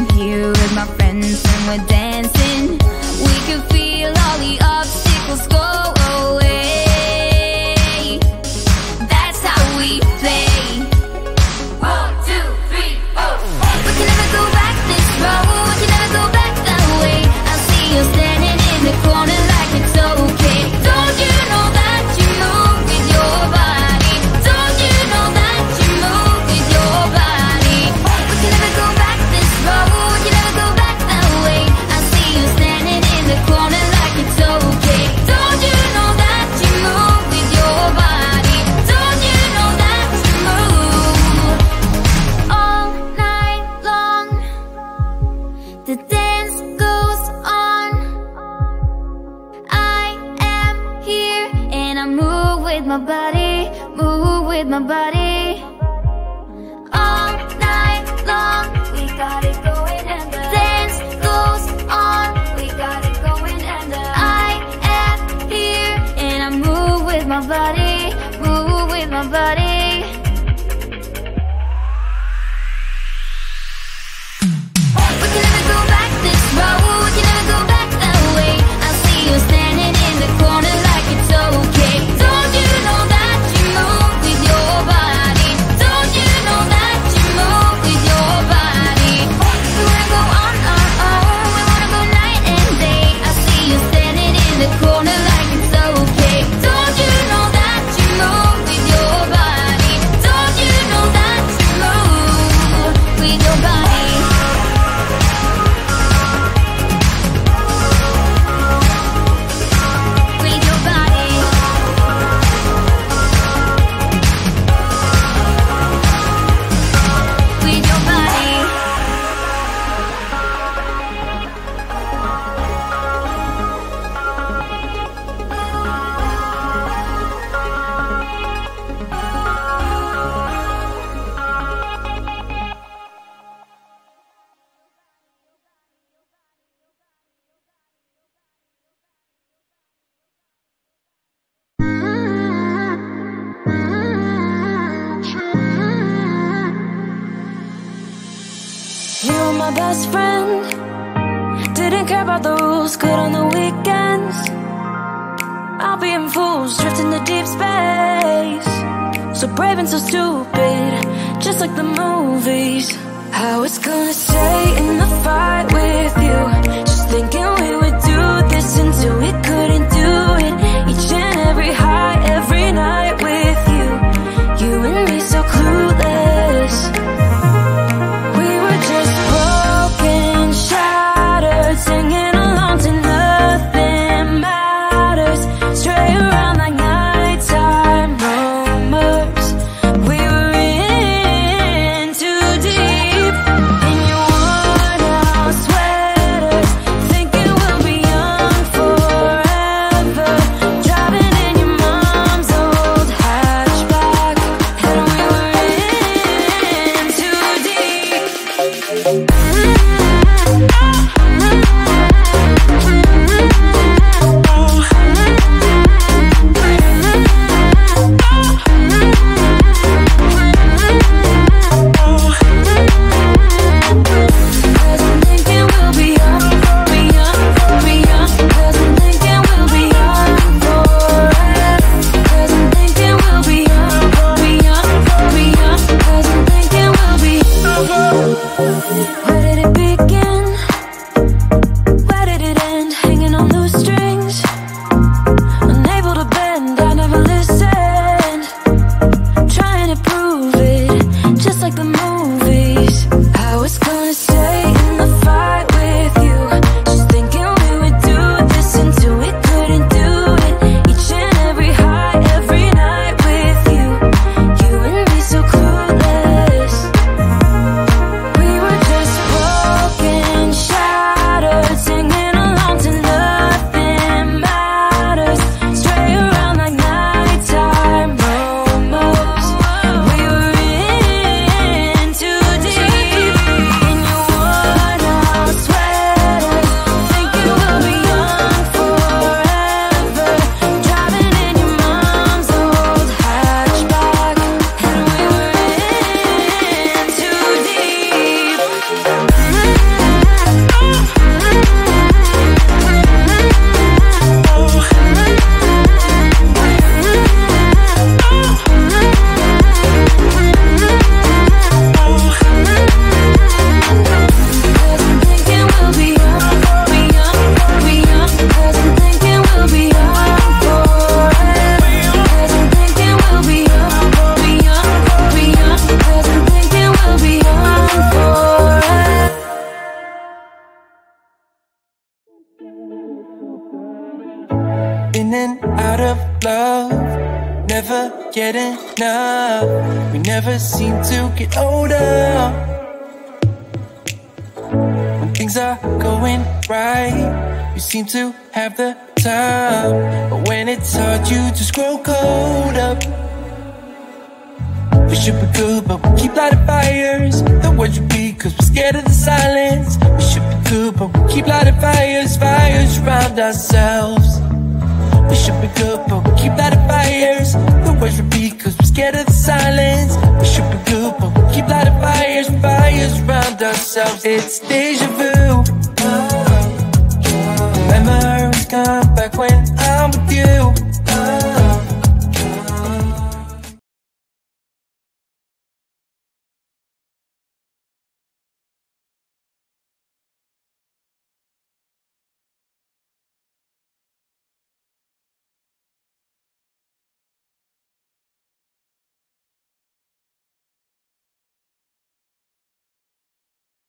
I'm here with my friends and we're dancing. We can feel all the obstacles go away. That's how we play. 1, 2, 3, 4. We can never go back this road. We can never go back that way. I see you standing in the corner like it's okay. Don't you know that you move with your body? Don't you know that you move with your body? We can never go back this road. We can never go back that way. I see you standing in the corner like it's okay. Don't you know that you move with your body? Don't you know that you move all night long? The dance goes on. I am here and I move with my body, move with my body. All night long, we got it going and the dance goes on. We got it going and I am here and I move with my body, move with my body. We can never go back this road. We can never go back that way. I see you standing in the corner like it's okay. Don't you know that you move with your body? Don't you know that you move with your body? We wanna go on our own. We wanna go night and day. I see you standing in the corner like it's okay. Don't you know that you move with your body? Don't you know that you move with your body? With your body. With your body. You were my best friend. Didn't care about the rules, good on the weekends. I'll be in fools, drifting to deep space. So brave and so stupid, just like the movies. I was gonna stay in the fight with you, just thinking we would do this until we couldn't do it. Each and every high, every night with you. You and me so clueless. We were just broken, shattered, singing along to nothing matters. Stray around like nighttime rumors. We were in too deep. In your worn-out sweaters, thinking we'll be young forever. Driving in your mom's old hatchback, and we were in too deep. Cause I'm thinking we'll be young, be young, be young. Cause I'm thinking we'll be young forever. Cause I'm thinking we'll be young, be young, be young. Cause I'm thinking we'll be. Where did it begin? Where did it end? Hanging on loose strings, unable to bend. I never listened, trying to prove it, just like the movies. I was gonna stay in the fight with you, just thinking we would do this until we couldn't do it. Each and every high, every night with you. You and me so clueless. We were just never get enough. We never seem to get older. When things are going right, you seem to have the time. But when it's hard, you just grow cold up. We should be good, but we keep lighting fires. The words repeat, cause we're scared of the silence. We should be good, but we keep lighting fires. Fires around ourselves. We should be good, but we keep lighting fires. The words repeat, cause we're scared of the silence. We should be good, but we keep lighting fires. Fires around ourselves. It's deja vu.